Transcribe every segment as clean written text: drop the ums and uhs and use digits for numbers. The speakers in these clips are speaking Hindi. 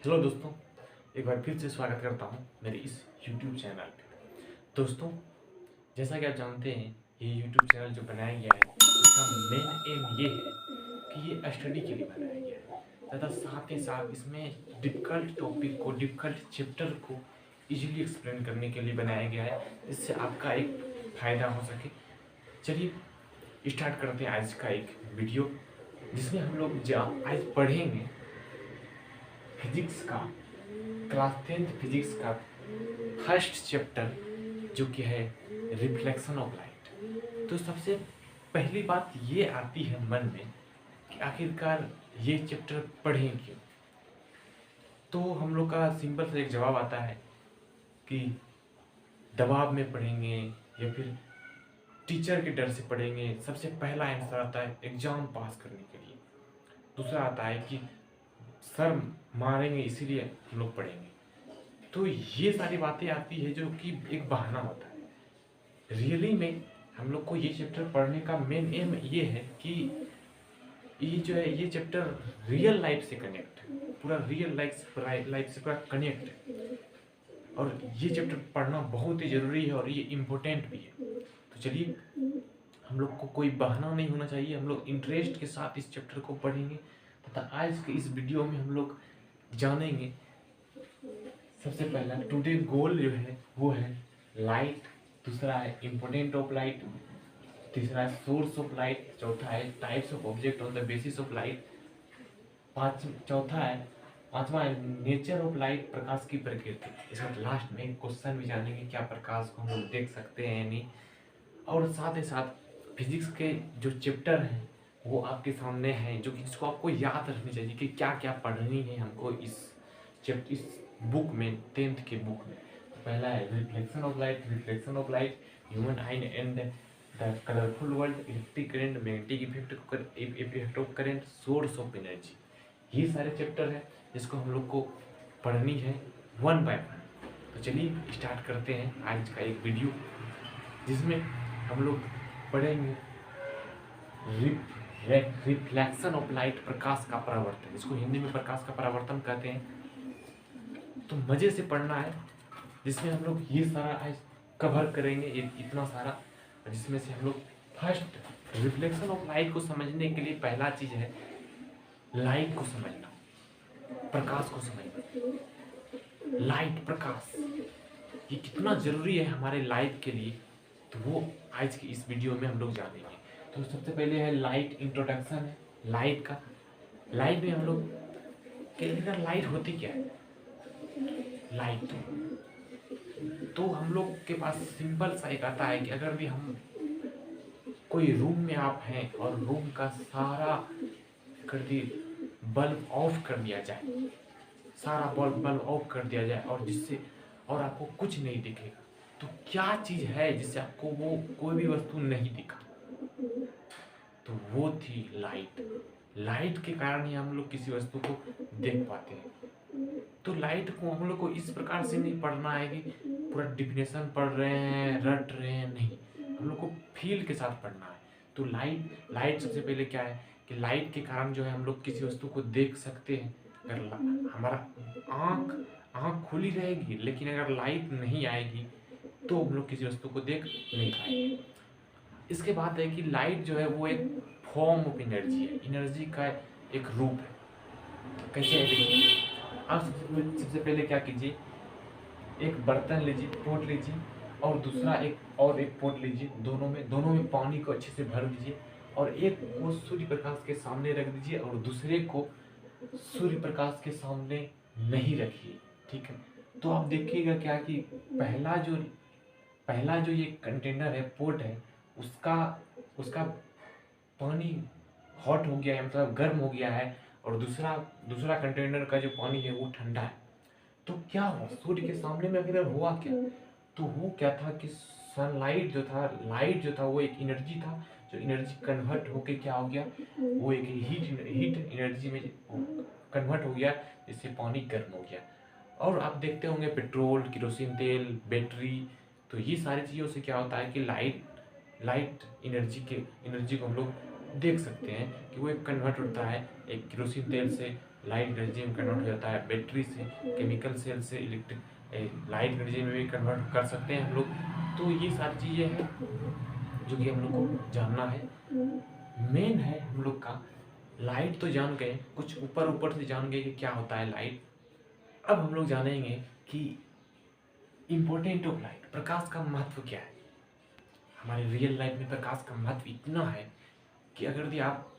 हेलो दोस्तों, एक बार फिर से स्वागत करता हूं मेरे इस YouTube चैनल पे। दोस्तों, जैसा कि आप जानते हैं, ये YouTube चैनल जो बनाया गया है इसका मेन एम ये है कि ये स्टडी के लिए बनाया गया है तथा साथ ही साथ इसमें डिफ़िकल्ट टॉपिक को, डिफ़िकल्ट चैप्टर को इजीली एक्सप्लेन करने के लिए बनाया गया है, जिससे आपका एक फ़ायदा हो सके। चलिए स्टार्ट करते हैं आज का एक वीडियो, जिसमें हम लोग आज पढ़ेंगे फिजिक्स का, क्लास 10th फिजिक्स का फर्स्ट चैप्टर, जो कि है रिफ्लेक्शन ऑफ लाइट। तो सबसे पहली बात ये आती है मन में कि आखिरकार ये चैप्टर पढ़ें क्यों। तो हम लोग का सिंपल सा एक जवाब आता है कि दबाव में पढ़ेंगे या फिर टीचर के डर से पढ़ेंगे। सबसे पहला आंसर आता है एग्जाम पास करने के लिए। दूसरा आता है कि सर मारेंगे इसीलिए हम लोग पढ़ेंगे। तो ये सारी बातें आती है जो कि एक बहाना होता है। रियली में हम लोग को ये चैप्टर पढ़ने का मेन एम ये है कि ये जो है ये चैप्टर रियल लाइफ से कनेक्ट है, पूरा रियल लाइफ से पूरा कनेक्ट है, और ये चैप्टर पढ़ना बहुत ही ज़रूरी है और ये इम्पोर्टेंट भी है। तो चलिए, हम लोग को कोई बहाना नहीं होना चाहिए, हम लोग इंटरेस्ट के साथ इस चैप्टर को पढ़ेंगे तथा आज के इस वीडियो में हम लोग जानेंगे। सबसे पहला टुडे गोल जो है वो है लाइट, दूसरा है इम्पोर्टेंट ऑफ लाइट, तीसरा है सोर्स ऑफ लाइट, चौथा है types of object on the basis of light, पांचवा है नेचर ऑफ लाइट, प्रकाश की प्रकृति। इसमें लास्ट में क्वेश्चन भी जानेंगे क्या प्रकाश को हम लोग देख सकते हैं या नहीं। और साथ ही साथ फिजिक्स के जो चैप्टर हैं वो आपके सामने हैं, जो कि जिसको आपको याद रखनी चाहिए कि क्या क्या पढ़नी है हमको इस बुक में, 10th के बुक में। तो पहला है reflection of light, human I and the colourful world, electric current, magnetic effect of current, source of energy. ये सारे चैप्टर हैं जिसको हम लोग को पढ़नी है वन बाय वन। तो चलिए स्टार्ट करते हैं आज का एक वीडियो, जिसमें हम लोग पढ़ेंगे रिफ्लेक्शन ऑफ लाइट, प्रकाश का परावर्तन। इसको हिंदी में प्रकाश का परावर्तन कहते हैं। तो मज़े से पढ़ना है, जिसमें हम लोग ये सारा आज कवर करेंगे, इतना सारा, जिसमें से हम लोग फर्स्ट रिफ्लेक्शन ऑफ लाइट को समझने के लिए पहला चीज़ है लाइट को समझना, प्रकाश को समझना। लाइट, प्रकाश, ये कितना ज़रूरी है हमारे लाइफ के लिए, तो वो आज की इस वीडियो में हम लोग जानेंगे। तो सबसे पहले है लाइट, इंट्रोडक्शन है लाइट का। लाइट में हम लोग के लाइट होती क्या है। लाइट तो हम लोग के पास सिंपल सा एक आता है कि अगर भी हम कोई रूम में आप हैं और रूम का सारा कर दिए बल्ब ऑफ कर दिया जाए, सारा बल्ब ऑफ कर दिया जाए, और जिससे और आपको कुछ नहीं दिखेगा, तो क्या चीज़ है जिससे आपको वो कोई भी वस्तु नहीं दिखा, तो वो थी लाइट। लाइट के कारण ही हम लोग किसी वस्तु को देख पाते हैं। तो लाइट को हम लोग को इस प्रकार से नहीं पढ़ना है कि पूरा डिफिनेशन पढ़ रहे हैं, रट रहे हैं, नहीं, हम लोग को फील के साथ पढ़ना है। तो लाइट सबसे पहले क्या है कि लाइट के कारण जो है हम लोग किसी वस्तु को देख सकते हैं। अगर हमारा आँख खुली रहेगी, लेकिन अगर लाइट नहीं आएगी तो हम लोग किसी वस्तु को देख नहीं पाएंगे। इसके बाद है कि लाइट जो है वो एक फॉर्म ऑफ एनर्जी है, एनर्जी का एक रूप है। कैसे है देखिए, आप सबसे पहले क्या कीजिए, एक बर्तन लीजिए, पोट लीजिए, और दूसरा एक पोट लीजिए, दोनों में पानी को अच्छे से भर दीजिए, और एक को सूर्य प्रकाश के सामने रख दीजिए और दूसरे को सूर्य प्रकाश के सामने नहीं रखिए। ठीक है, तो आप देखिएगा क्या कि पहला जो ये कंटेनर है, पोट है, उसका पानी हॉट हो गया है, मतलब गर्म हो गया है, और दूसरा कंटेनर का जो पानी है वो ठंडा है। तो क्या हुआ, सूर्य के सामने में अगर हुआ क्या, तो वो क्या था कि सनलाइट जो था, लाइट जो था, वो एक एनर्जी था, जो एनर्जी कन्वर्ट होके क्या हो गया, वो एक हीट एनर्जी में कन्वर्ट हो गया, जिससे पानी गर्म हो गया। और आप देखते होंगे पेट्रोल, केरोसिन तेल, बैटरी, तो ये सारी चीज़ों से क्या होता है कि लाइट एनर्जी को हम लोग देख सकते हैं कि वो एक कन्वर्ट होता है एक केरोसिन तेल से लाइट एनर्जी में कन्वर्ट हो जाता है, बैटरी से, केमिकल सेल से इलेक्ट्रिक लाइट एनर्जी में भी कन्वर्ट कर सकते हैं हम लोग। तो ये सारी चीज़ें हैं जो कि हम लोग को जानना है। मेन है हम लोग का, लाइट तो जान गए, कुछ ऊपर ऊपर से जान गए कि क्या होता है लाइट। अब हम लोग जानेंगे कि इम्पोर्टेंट ऑफ लाइट, प्रकाश का महत्व क्या है। हमारे रियल लाइफ में प्रकाश का महत्व इतना है कि अगर यदि आप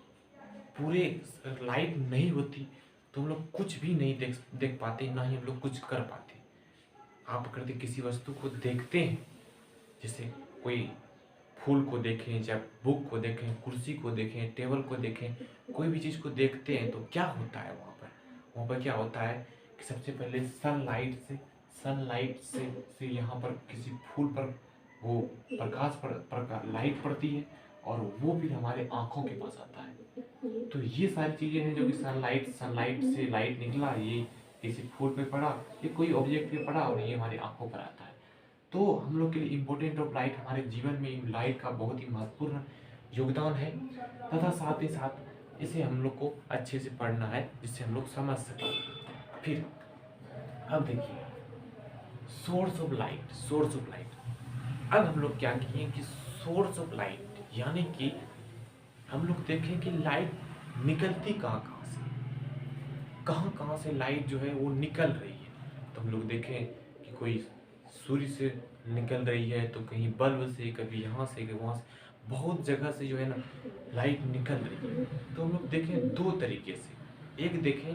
पूरे लाइट नहीं होती तो हम लोग कुछ भी नहीं देख पाते, ना ही हम लोग कुछ कर पाते। आप अगर किसी वस्तु को देखते हैं, जैसे कोई फूल को देखें, चाहे बुक को देखें, कुर्सी को देखें, टेबल को देखें, कोई भी चीज़ को देखते हैं तो क्या होता है वहाँ पर क्या होता है कि सबसे पहले सनलाइट से यहाँ पर किसी फूल पर वो प्रकाश लाइट पड़ती है और वो फिर हमारे आँखों के पास आता है। तो ये सारी चीज़ें हैं जो कि सनलाइट से लाइट निकला, ये किसी फूल पे पड़ा, ये कोई ऑब्जेक्ट पे पड़ा और ये हमारी आँखों पर आता है। तो हम लोग के लिए इम्पोर्टेंट ऑफ लाइट, हमारे जीवन में लाइट का बहुत ही महत्वपूर्ण योगदान है, तथा साथ ही साथ इसे हम लोग को अच्छे से पढ़ना है जिससे हम लोग समझ सकें। फिर अब देखिए सोर्स ऑफ लाइट। अब हम लोग क्या किए कि सोर्स ऑफ लाइट यानी कि हम लोग देखें कि लाइट निकलती कहाँ से लाइट जो है वो निकल रही है। तो हम लोग देखें कि कोई सूर्य से निकल रही है, तो कहीं बल्ब से, कभी यहाँ से कभी वहाँ से, बहुत जगह से जो है ना लाइट निकल रही है। तो हम लोग देखें दो तरीके से, एक देखें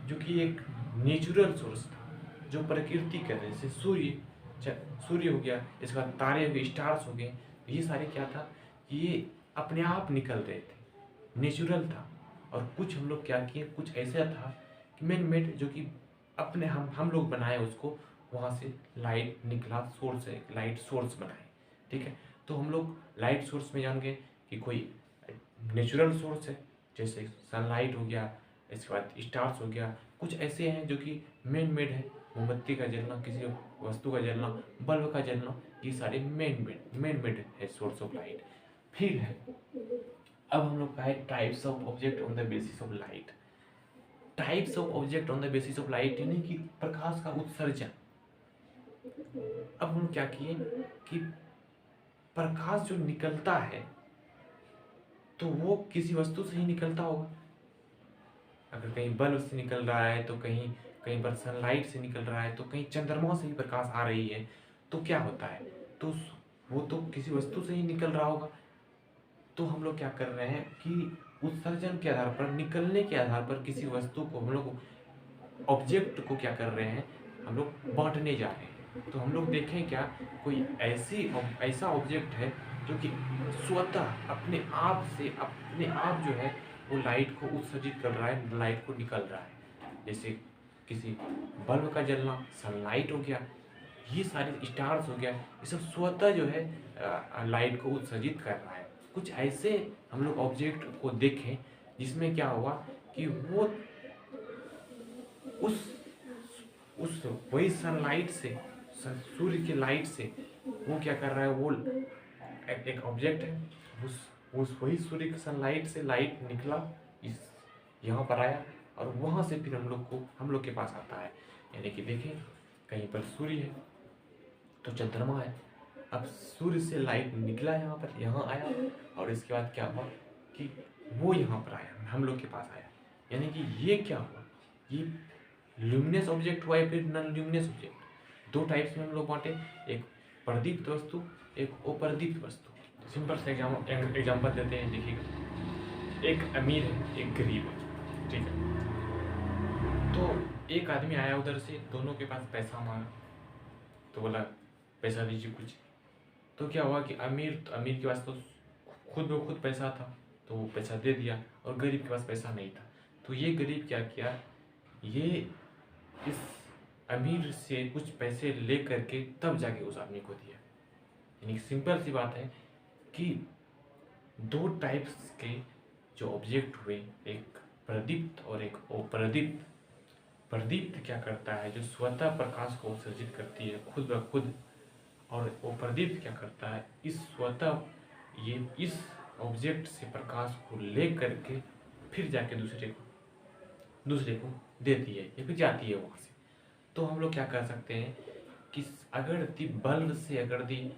जो कि एक नेचुरल सोर्स था जो प्रकृति कर रहे, जैसे सूर्य हो गया, इसके बाद तारे हो गए, स्टार्स हो गए, ये सारे क्या था, ये अपने आप निकल रहे थे, नेचुरल था। और कुछ हम लोग क्या किए, कुछ ऐसा था कि मैन मेड जो कि अपने हम लोग बनाए उसको, वहाँ से लाइट निकला, सोर्स है, लाइट सोर्स बनाए। ठीक है, तो हम लोग लाइट सोर्स में जान गए कि कोई नेचुरल सोर्स है, जैसे सनलाइट हो गया, इसके बाद स्टार्स हो गया, कुछ ऐसे हैं जो कि मैन मेड है, मोमबत्ती का जलना, किसी वस्तु का जलना, बल्ब का जलना, ये सारे मैन मेड है सोर्स ऑफ लाइट। फिर है अब हम लोग का है types of object on the basis of light. Types of object on the basis of light यानी कि प्रकाश का उत्सर्जन। अब हम क्या किए कि प्रकाश जो निकलता है तो वो किसी वस्तु से ही निकलता होगा। अगर कहीं बल्ब से निकल रहा है तो कहीं पर सनलाइट से निकल रहा है, तो कहीं चंद्रमा से ही प्रकाश आ रही है, तो क्या होता है, तो वो तो किसी वस्तु से ही निकल रहा होगा। तो हम लोग क्या कर रहे हैं कि उत्सर्जन के आधार पर, निकलने के आधार पर किसी वस्तु को हम लोग, ऑब्जेक्ट को क्या कर रहे हैं, हम लोग बांटने जा रहे हैं। तो हम लोग देखें क्या, कोई ऐसा ऑब्जेक्ट है जो कि स्वतः अपने आप जो है वो लाइट को उत्सर्जित कर रहा है, लाइट को निकल रहा है। जैसे किसी बल्ब का जलना सनलाइट हो गया, ये सारे स्टार्स हो गया, ये सब स्वतः जो है लाइट को उत्सर्जित कर रहा है। कुछ ऐसे हम लोग ऑब्जेक्ट को देखें जिसमें क्या होगा कि वो उस उस वही सनलाइट से, सूर्य की लाइट से वो क्या कर रहा है, वो एक ऑब्जेक्ट है, उस वही सूर्य की सनलाइट से लाइट निकला, इस यहाँ पर आया और वहाँ से फिर हम लोग के पास आता है। यानी कि देखें कहीं पर सूर्य है तो चंद्रमा है, अब सूर्य से लाइट निकला यहाँ पर, यहाँ आया और इसके बाद क्या हुआ कि वो यहाँ पर आया, हम लोग के पास आया। यानी कि ये क्या हुआ, ये ल्यूमिनस ऑब्जेक्ट हुआ या फिर नॉन ल्यूमिनस ऑब्जेक्ट। दो टाइप्स में हम लोग बांटे, एक प्रदीप्त वस्तु, एक अप्रदीप्त वस्तु। सिंपल से एग्जाम्पल देते हैं, देखिएगा एक अमीर है, एक गरीब है, ठीक है। तो एक आदमी आया उधर से, दोनों के पास पैसा मांगा, तो बोला पैसा दीजिए कुछ। तो क्या हुआ कि अमीर के पास तो खुद ब खुद पैसा था तो वो पैसा दे दिया, और गरीब के पास पैसा नहीं था। तो ये गरीब क्या किया, ये इस अमीर से कुछ पैसे ले करके तब जाके उस आदमी को दिया। यानी सिंपल सी बात है कि दो टाइप्स के जो ऑब्जेक्ट हुए, एक प्रदीप्त और एक अप्रदीप्त। प्रदीप्त क्या करता है, जो स्वतः प्रकाश को उत्सर्जित करती है खुद ब खुद, और अप्रदीप्त क्या करता है, इस ऑब्जेक्ट से प्रकाश को ले करके फिर जाके दूसरे को दूसरे को देती है या फिर जाती है वहाँ से। तो हम लोग क्या कर सकते हैं कि अगर दी बल्ब से अगर दी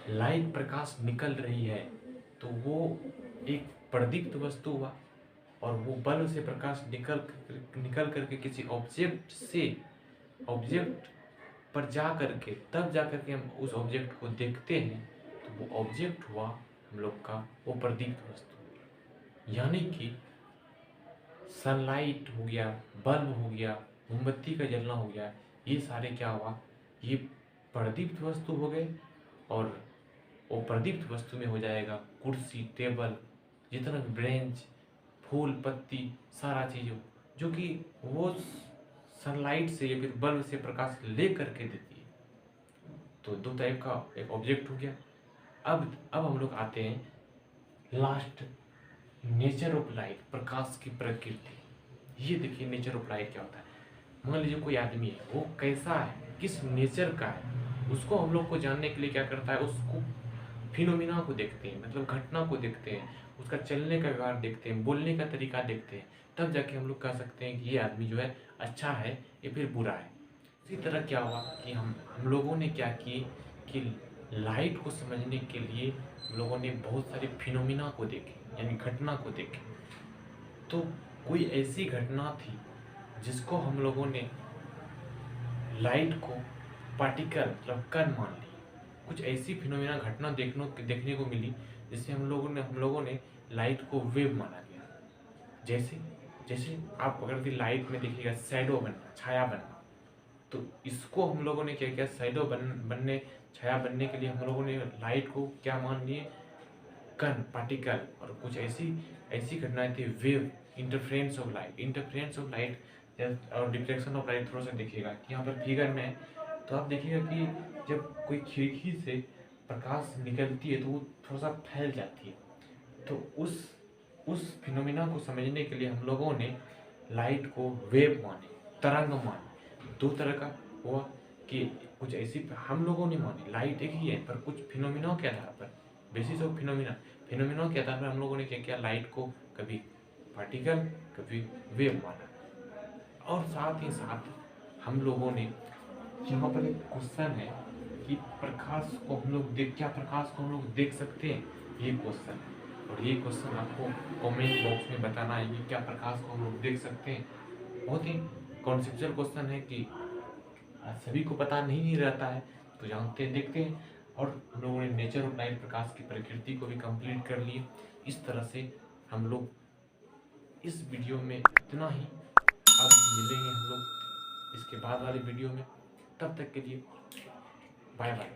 लाइट प्रकाश निकल रही है तो वो एक प्रदीप्त वस्तु हुआ, और वो बल्ब से प्रकाश निकल करके किसी ऑब्जेक्ट पर जा करके तब जा करके हम उस ऑब्जेक्ट को देखते हैं, तो वो ऑब्जेक्ट हुआ हम लोग का वो प्रदीप्त वस्तु। यानी कि सनलाइट हो गया, बल्ब हो गया, मोमबत्ती का जलना हो गया, ये सारे क्या हुआ, ये प्रदीप्त वस्तु हो गए। और वो प्रदीप्त वस्तु में हो जाएगा कुर्सी, टेबल, जितना भी बेंच, फूल पत्ती, सारा चीज़ जो कि वो सनलाइट से या फिर बल्ब से प्रकाश ले करके देती है। तो दो टाइप का एक ऑब्जेक्ट हो गया। अब हम लोग आते हैं लास्ट, नेचर ऑफ लाइट, प्रकाश की प्रकृति। ये देखिए नेचर ऑफ लाइट क्या होता है। मान लीजिए कोई आदमी है, वो कैसा है, किस नेचर का है, उसको हम लोग को जानने के लिए क्या करता है, उसको फिनोमिना को देखते हैं, मतलब घटना को देखते हैं, उसका चलने का व्यवहार देखते हैं, बोलने का तरीका देखते हैं, तब जाके हम लोग कह सकते हैं कि ये आदमी जो है अच्छा है या फिर बुरा है। इसी तरह क्या हुआ कि हम लोगों ने क्या किए कि लाइट को समझने के लिए हम लोगों ने बहुत सारे फिनोमिना को देखे, यानी घटना को देखे। तो कोई ऐसी घटना थी जिसको हम लोगों ने लाइट को पार्टिकल मतलब कण मान ली। कुछ ऐसी फिनोमिना घटना देखने को मिली जिससे हम लोगों ने लाइट को वेव माना गया। जैसे जैसे आप अगर लाइट में देखिएगा शैडो बनना, छाया बनना, तो इसको हम लोगों ने क्या किया, शैडो बनने, छाया बनने के लिए हम लोगों ने लाइट को क्या मान लिए, कण, पार्टिकल। और कुछ ऐसी ऐसी घटनाएं थी वेव, इंटरफ्रेंस ऑफ लाइट और डिफ्लेक्शन ऑफ लाइट। थोड़ा सा देखिएगा कि यहाँ पर फिगर में है, तो आप देखिएगा कि जब कोई खिड़की से प्रकाश निकलती है तो वो थोड़ा सा फैल जाती है। तो उस फिनोमिना को समझने के लिए हम लोगों ने लाइट को वेव माने, तरंग माने। दो तरह का हुआ कि कुछ ऐसी हम लोगों ने मानी, लाइट एक ही है पर कुछ फिनोमिना के आधार पर, बेसिस ऑफ फिनोमिना के आधार पर हम लोगों ने क्या किया, लाइट को कभी पार्टिकल कभी वेव माना। और साथ ही साथ हम लोगों ने यहाँ पर एक क्वेश्चन है कि प्रकाश को हम लोग देख सकते हैं, ये क्वेश्चन है। और ये क्वेश्चन आपको कमेंट बॉक्स में बताना है कि क्या प्रकाश को हम लोग देख सकते हैं। बहुत ही कॉन्सेप्चुअल क्वेश्चन है कि सभी को पता नहीं रहता है, तो जानते हैं, देखते हैं। और हम लोगों ने नेचर ऑफ लाइट, प्रकाश की प्रकृति को भी कंप्लीट कर लिए। इस तरह से हम लोग इस वीडियो में इतना ही। अब मिलेंगे हम लोग इसके बाद वाले वीडियो में, तब तक के लिए बाय बाय।